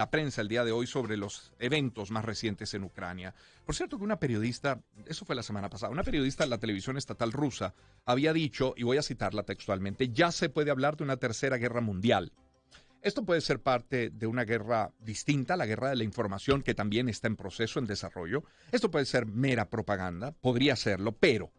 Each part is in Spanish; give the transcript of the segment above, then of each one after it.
la prensa el día de hoy sobre los eventos más recientes en Ucrania. Por cierto que una periodista, eso fue la semana pasada, una periodista de la televisión estatal rusa había dicho, y voy a citarla textualmente, ya se puede hablar de una tercera guerra mundial. Esto puede ser parte de una guerra distinta, la guerra de la información, que también está en proceso, en desarrollo. Esto puede ser mera propaganda, podría serlo, pero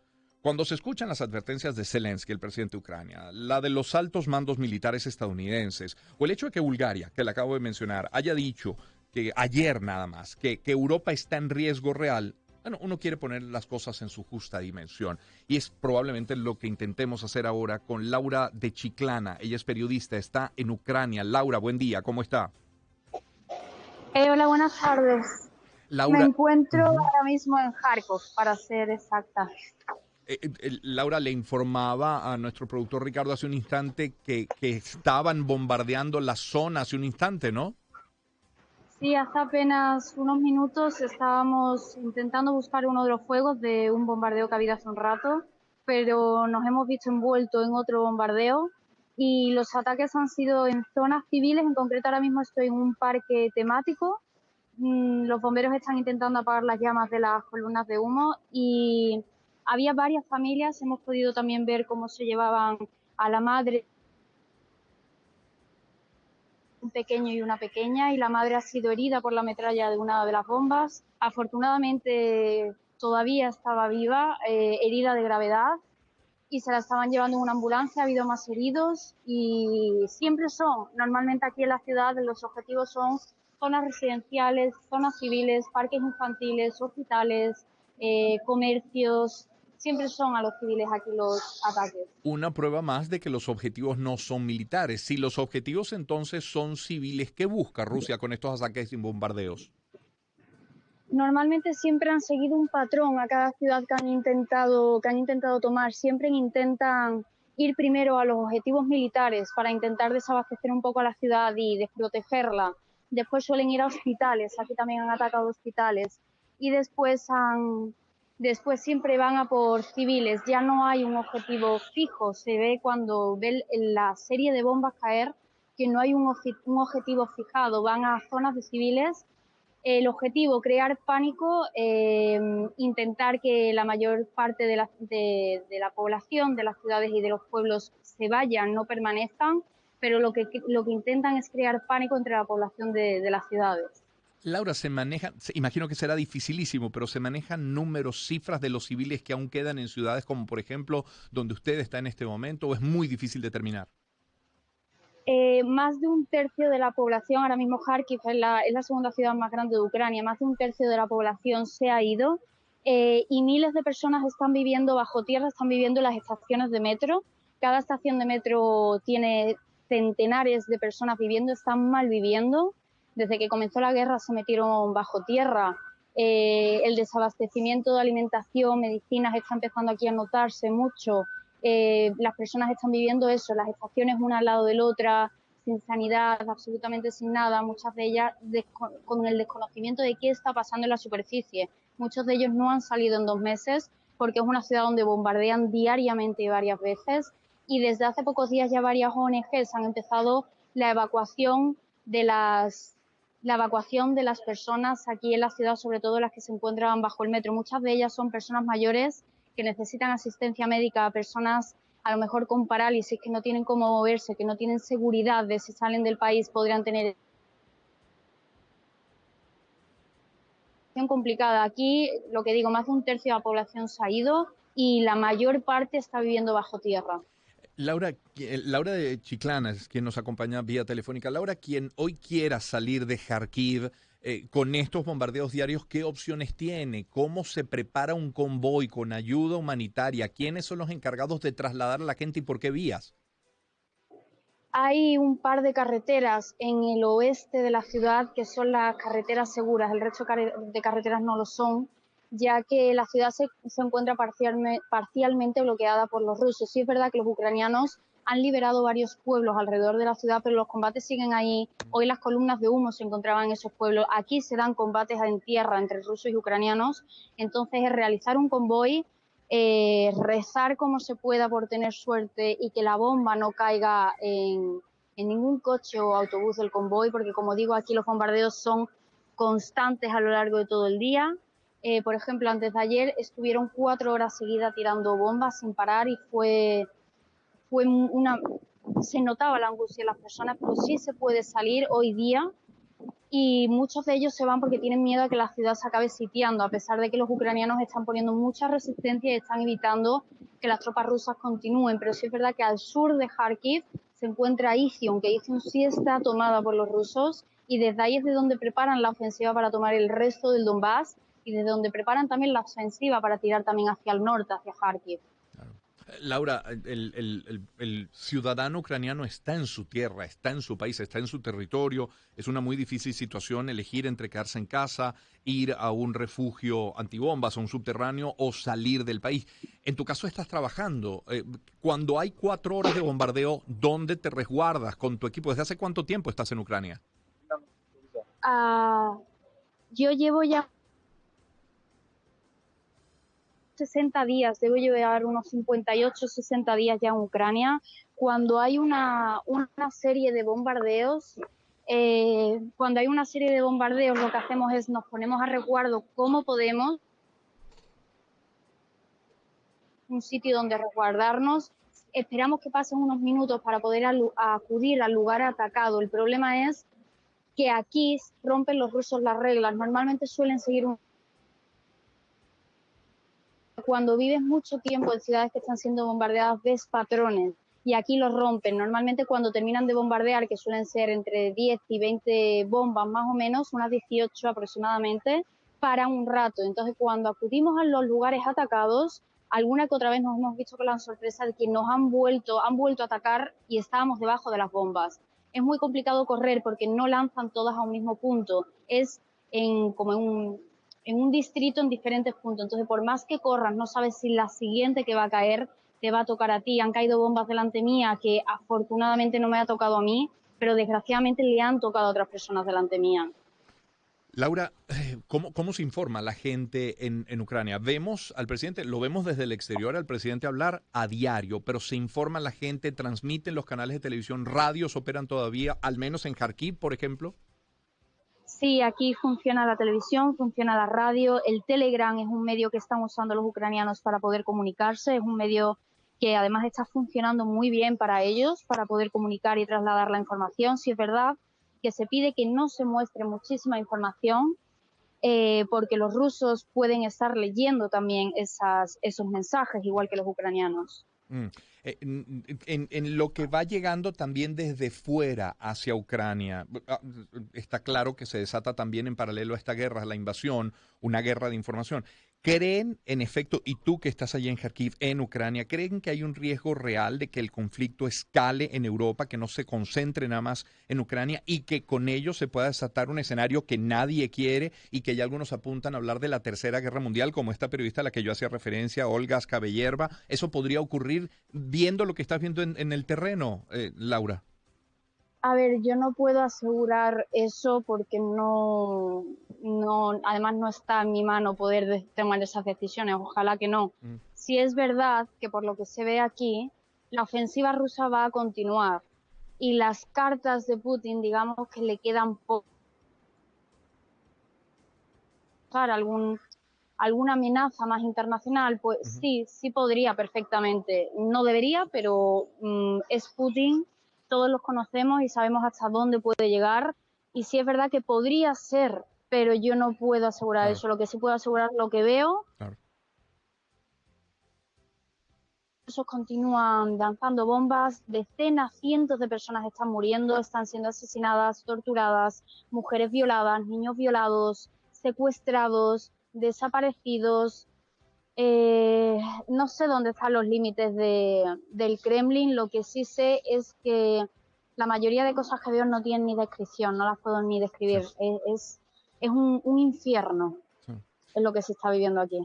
cuando se escuchan las advertencias de Zelensky, el presidente de Ucrania, la de los altos mandos militares estadounidenses, o el hecho de que Bulgaria, que le acabo de mencionar, haya dicho que ayer nada más, que Europa está en riesgo real, bueno, uno quiere poner las cosas en su justa dimensión. Y es probablemente lo que intentemos hacer ahora con Laura de Chiclana. Ella es periodista, está en Ucrania. Laura, buen día, ¿cómo está? Hola, buenas tardes. Me Laura, encuentro ujú. ahora mismo en Kharkov, para ser exacta. Laura le informaba a nuestro productor Ricardo hace un instante que estaban bombardeando la zona hace un instante, ¿no? Sí, hace apenas unos minutos estábamos intentando buscar uno de los fuegos de un bombardeo que ha habido hace un rato, pero nos hemos visto envueltos en otro bombardeo y los ataques han sido en zonas civiles. En concreto, ahora mismo estoy en un parque temático. Los bomberos están intentando apagar las llamas de las columnas de humo y había varias familias. Hemos podido también ver cómo se llevaban a la madre, un pequeño y una pequeña, y la madre ha sido herida por la metralla de una de las bombas. Afortunadamente todavía estaba viva, herida de gravedad, y se la estaban llevando en una ambulancia. Ha habido más heridos y siempre son, normalmente aquí en la ciudad, los objetivos son zonas residenciales, zonas civiles, parques infantiles, hospitales, comercios. Siempre son a los civiles aquí los ataques. Una prueba más de que los objetivos no son militares. Si los objetivos entonces son civiles, ¿qué busca Rusia con estos ataques y bombardeos? Normalmente siempre han seguido un patrón a cada ciudad que han intentado tomar. Siempre intentan ir primero a los objetivos militares para intentar desabastecer un poco a la ciudad y desprotegerla. Después suelen ir a hospitales, aquí también han atacado hospitales. Y después siempre van a por civiles. Ya no hay un objetivo fijo. Se ve cuando ve la serie de bombas caer que no hay un objetivo fijado. Van a zonas de civiles. El objetivo, crear pánico, intentar que la mayor parte de la población, de las ciudades y de los pueblos se vayan, no permanezcan, pero lo que intentan es crear pánico entre la población de las ciudades. Laura, se manejan, imagino que será dificilísimo, pero se manejan números, cifras de los civiles que aún quedan en ciudades como por ejemplo donde usted está en este momento, o es muy difícil determinar. Más de un tercio de la población, ahora mismo Kharkiv es la segunda ciudad más grande de Ucrania, más de un tercio de la población se ha ido, y miles de personas están viviendo bajo tierra, están viviendo en las estaciones de metro. Cada estación de metro tiene centenares de personas viviendo, están mal viviendo. Desde que comenzó la guerra se metieron bajo tierra. El desabastecimiento de alimentación, medicinas está empezando aquí a notarse mucho. Las personas están viviendo eso, las estaciones una al lado de la otra, sin sanidad, absolutamente sin nada, muchas de ellas con el desconocimiento de qué está pasando en la superficie. Muchos de ellos no han salido en 2 meses porque es una ciudad donde bombardean diariamente y varias veces, y desde hace pocos días ya varias ONGs han empezado la evacuación de las la evacuación de las personas aquí en la ciudad, sobre todo las que se encuentran bajo el metro. Muchas de ellas son personas mayores que necesitan asistencia médica, personas a lo mejor con parálisis, que no tienen cómo moverse, que no tienen seguridad de si salen del país podrían tener situación complicada. Aquí, lo que digo, más de un tercio de la población se ha ido y la mayor parte está viviendo bajo tierra. Laura, Laura de Chiclana es quien nos acompaña vía telefónica. Laura, quien hoy quiera salir de Kharkiv con estos bombardeos diarios, ¿qué opciones tiene? ¿Cómo se prepara un convoy con ayuda humanitaria? ¿Quiénes son los encargados de trasladar a la gente y por qué vías? Hay un par de carreteras en el oeste de la ciudad que son las carreteras seguras, el resto de carreteras no lo son, ya que la ciudad se encuentra parcialmente bloqueada por los rusos. Sí es verdad que los ucranianos han liberado varios pueblos alrededor de la ciudad, pero los combates siguen ahí. Hoy las columnas de humo se encontraban en esos pueblos. Aquí se dan combates en tierra entre rusos y ucranianos. Entonces es realizar un convoy, rezar como se pueda por tener suerte y que la bomba no caiga en ningún coche o autobús del convoy, porque como digo, aquí los bombardeos son constantes a lo largo de todo el día. Por ejemplo, antes de ayer estuvieron 4 horas seguidas tirando bombas sin parar y se notaba la angustia en las personas, pero sí se puede salir hoy día y muchos de ellos se van porque tienen miedo a que la ciudad se acabe sitiando, a pesar de que los ucranianos están poniendo mucha resistencia y están evitando que las tropas rusas continúen. Pero sí es verdad que al sur de Kharkiv se encuentra Izium, que Izium sí está tomada por los rusos y desde ahí es de donde preparan la ofensiva para tomar el resto del Donbass y desde donde preparan también la ofensiva para tirar también hacia el norte, hacia Kharkiv. Laura, el ciudadano ucraniano está en su tierra, está en su país, está en su territorio. Es una muy difícil situación elegir entre quedarse en casa, ir a un refugio antibombas, a un subterráneo o salir del país. En tu caso estás trabajando. Cuando hay 4 horas de bombardeo, ¿dónde te resguardas con tu equipo? ¿Desde hace cuánto tiempo estás en Ucrania? Yo llevo ya 60 días, debo llevar unos 58, 60 días ya en Ucrania. Cuando hay una serie de bombardeos, lo que hacemos es nos ponemos a resguardo como podemos, un sitio donde resguardarnos, esperamos que pasen unos minutos para poder acudir al lugar atacado. El problema es que aquí rompen los rusos las reglas, normalmente suelen seguir Cuando vives mucho tiempo en ciudades que están siendo bombardeadas, ves patrones y aquí los rompen. Normalmente cuando terminan de bombardear, que suelen ser entre 10 y 20 bombas más o menos, unas 18 aproximadamente, paran un rato. Entonces cuando acudimos a los lugares atacados, alguna que otra vez nos hemos visto con la sorpresa de que nos han vuelto a atacar y estábamos debajo de las bombas. Es muy complicado correr porque no lanzan todas a un mismo punto. Es como en un distrito en diferentes puntos. Entonces, por más que corras, no sabes si la siguiente que va a caer te va a tocar a ti. Han caído bombas delante mía que afortunadamente no me ha tocado a mí, pero desgraciadamente le han tocado a otras personas delante mía. Laura, ¿cómo se informa la gente en Ucrania? Vemos al presidente, lo vemos desde el exterior al presidente hablar a diario, pero se informa la gente, transmiten los canales de televisión, radios operan todavía, al menos en Kharkiv, por ejemplo. Sí, aquí funciona la televisión, funciona la radio, el Telegram es un medio que están usando los ucranianos para poder comunicarse, es un medio que además está funcionando muy bien para ellos, para poder comunicar y trasladar la información. Sí es verdad que se pide que no se muestre muchísima información, porque los rusos pueden estar leyendo también esos mensajes, igual que los ucranianos. Mm. En lo que va llegando también desde fuera hacia Ucrania, está claro que se desata también en paralelo a esta guerra, la invasión, una guerra de información. ¿Creen, en efecto, y tú que estás allí en Kharkiv, en Ucrania, creen que hay un riesgo real de que el conflicto escale en Europa, que no se concentre nada más en Ucrania y que con ello se pueda desatar un escenario que nadie quiere y que ya algunos apuntan a hablar de la Tercera Guerra Mundial, como esta periodista a la que yo hacía referencia, Olga Skabeyeva? ¿Eso podría ocurrir viendo lo que estás viendo en el terreno, Laura? A ver, yo no puedo asegurar eso porque además no está en mi mano poder tomar esas decisiones, ojalá que no. Mm. Sí es verdad que por lo que se ve aquí, la ofensiva rusa va a continuar y las cartas de Putin, digamos que le quedan poco alguna amenaza más internacional, pues Ujú. sí podría perfectamente. No debería, pero es Putin, todos los conocemos y sabemos hasta dónde puede llegar. Y sí es verdad que podría ser, pero yo no puedo asegurar Claro, eso. Lo que sí puedo asegurar, lo que veo, claro. esos continúan lanzando bombas, decenas, cientos de personas están muriendo, están siendo asesinadas, torturadas, mujeres violadas, niños violados, secuestrados, desaparecidos. No sé dónde están los límites del Kremlin, lo que sí sé es que la mayoría de cosas que veo no tienen ni descripción, no las puedo ni Sí, describir. Es un infierno, sí. es lo que se está viviendo aquí.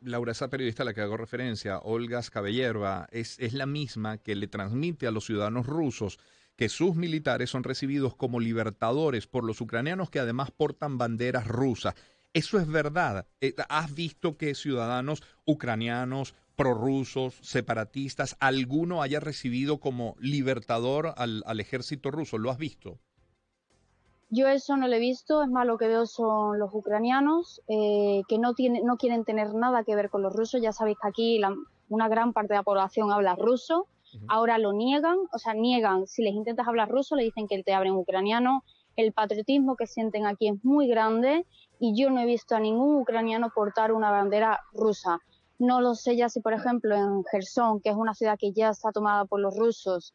Laura, esa periodista a la que hago referencia, Olga Skabeyeva, es la misma que le transmite a los ciudadanos rusos que sus militares son recibidos como libertadores por los ucranianos que además portan banderas rusas. ¿Eso es verdad? ¿Has visto que ciudadanos ucranianos prorrusos, separatistas, alguno haya recibido como libertador al ejército ruso? ¿Lo has visto? Yo eso no lo he visto, es más lo que veo son los ucranianos, que no quieren tener nada que ver con los rusos. Ya sabéis que aquí una gran parte de la población habla ruso, ahora lo niegan, o sea, niegan, si les intentas hablar ruso le dicen que te hablen ucraniano. El patriotismo que sienten aquí es muy grande y yo no he visto a ningún ucraniano portar una bandera rusa. No lo sé ya si, por ejemplo, en Gerson, que es una ciudad que ya está tomada por los rusos,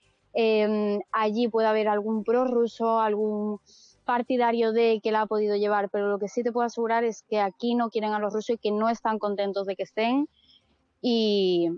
allí puede haber algún prorruso, algún partidario de que la ha podido llevar, pero lo que sí te puedo asegurar es que aquí no quieren a los rusos y que no están contentos de que estén y,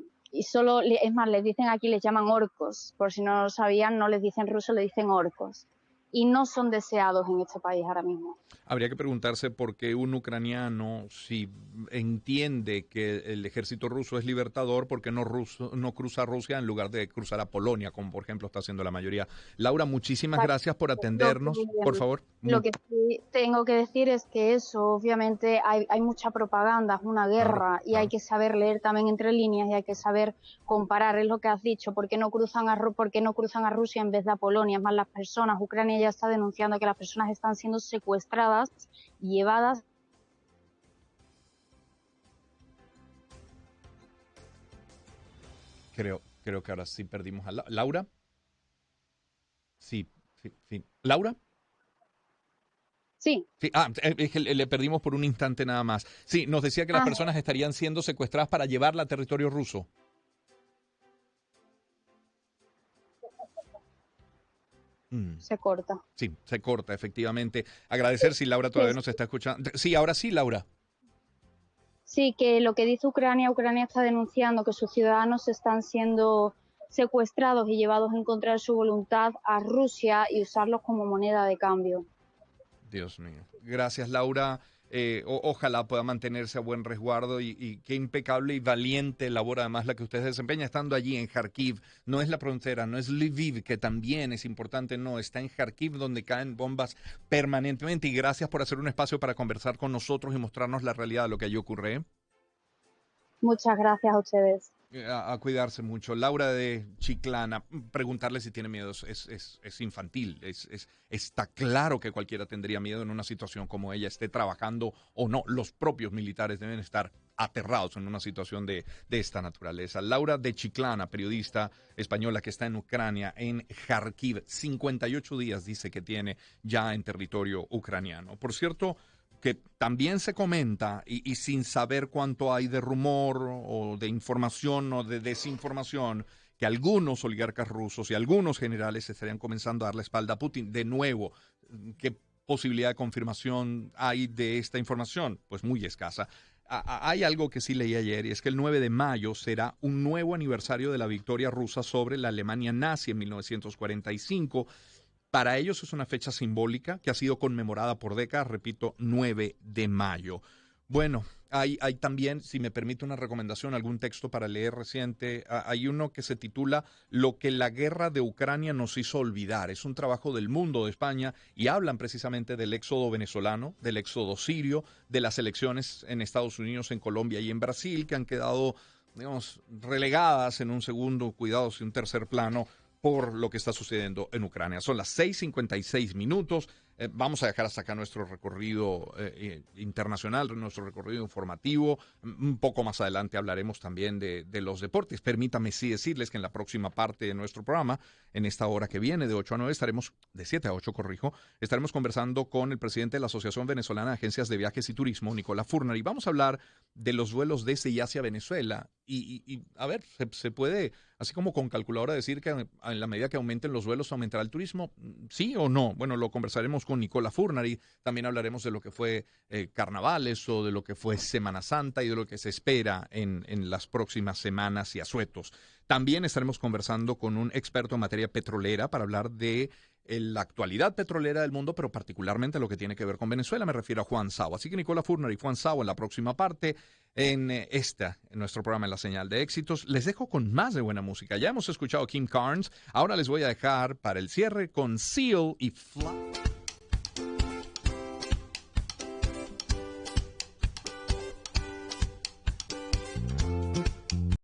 solo, es más, les dicen aquí, les llaman orcos, por si no lo sabían, no les dicen rusos, le dicen orcos y no son deseados en este país ahora mismo. Habría que preguntarse por qué un ucraniano, si entiende que el ejército ruso es libertador, por qué no cruza Rusia en lugar de cruzar a Polonia, como por ejemplo está haciendo la mayoría. Laura, muchísimas gracias por atendernos. Por favor. Lo que sí tengo que decir es que eso, obviamente, hay mucha propaganda, es una guerra, y hay que saber leer también entre líneas y hay que saber comparar, es lo que has dicho, ¿por qué no cruzan a Rusia en vez de a Polonia? Es más, las personas, Ucrania ya está denunciando que las personas están siendo secuestradas y llevadas. Creo que ahora sí perdimos a Laura. Sí. ¿Laura? Sí. Sí, es que le perdimos por un instante nada más. Sí, nos decía que las personas estarían siendo secuestradas para llevarla a territorio ruso. Se corta. Sí, se corta, efectivamente. Agradecer si Laura todavía nos está escuchando. Sí, ahora sí, Laura. Sí, que lo que dice Ucrania está denunciando que sus ciudadanos están siendo secuestrados y llevados en contra de su voluntad a Rusia y usarlos como moneda de cambio. Dios mío. Gracias, Laura. Ojalá pueda mantenerse a buen resguardo y qué impecable y valiente labor además la que usted desempeña estando allí en Kharkiv. No es la frontera, no es Lviv, que también es importante, no, está en Kharkiv donde caen bombas permanentemente y gracias por hacer un espacio para conversar con nosotros y mostrarnos la realidad de lo que allí ocurre. Muchas gracias a ustedes. A cuidarse mucho. Laura de Chiclana, preguntarle si tiene miedo es infantil. Está claro que cualquiera tendría miedo en una situación como ella, esté trabajando o no. Los propios militares deben estar aterrados en una situación de esta naturaleza. Laura de Chiclana, periodista española que está en Ucrania, en Kharkiv. 58 días dice que tiene ya en territorio ucraniano. Por cierto, que también se comenta, y sin saber cuánto hay de rumor o de información o de desinformación, que algunos oligarcas rusos y algunos generales estarían comenzando a dar la espalda a Putin. De nuevo, ¿qué posibilidad de confirmación hay de esta información? Pues muy escasa. Hay algo que sí leí ayer y es que el 9 de mayo será un nuevo aniversario de la victoria rusa sobre la Alemania nazi en 1945. Para ellos es una fecha simbólica que ha sido conmemorada por décadas, repito, 9 de mayo. Bueno, hay también, si me permite una recomendación, algún texto para leer reciente. Hay uno que se titula Lo que la guerra de Ucrania nos hizo olvidar. Es un trabajo del Mundo de España y hablan precisamente del éxodo venezolano, del éxodo sirio, de las elecciones en Estados Unidos, en Colombia y en Brasil, que han quedado, digamos, relegadas en un segundo, cuidados, y un tercer plano por lo que está sucediendo en Ucrania. Son las 6:56. Vamos a dejar hasta acá nuestro recorrido internacional, nuestro recorrido informativo. Un poco más adelante hablaremos también de los deportes. Permítame sí decirles que en la próxima parte de nuestro programa, en esta hora que viene, de 8 a 9, estaremos, de 7 a 8, corrijo, estaremos conversando con el presidente de la Asociación Venezolana de Agencias de Viajes y Turismo, Nicolás Furnari. Vamos a hablar de los vuelos desde y hacia Venezuela. Y a ver, se puede, así como con calculadora, decir que en la medida que aumenten los vuelos, ¿aumentará el turismo? ¿Sí o no? Bueno, lo conversaremos con Nicolás Furnari. También hablaremos de lo que fue carnavales o de lo que fue Semana Santa y de lo que se espera en las próximas semanas y asuetos. También estaremos conversando con un experto en materia petrolera para hablar de la actualidad petrolera del mundo, pero particularmente lo que tiene que ver con Venezuela. Me refiero a Juan Sao. Así que Nicolás Furnari y Juan Sao en la próxima parte, en nuestro programa En la Señal de Éxitos. Les dejo con más de buena música. Ya hemos escuchado a Kim Carnes. Ahora les voy a dejar para el cierre con Seal y Fly.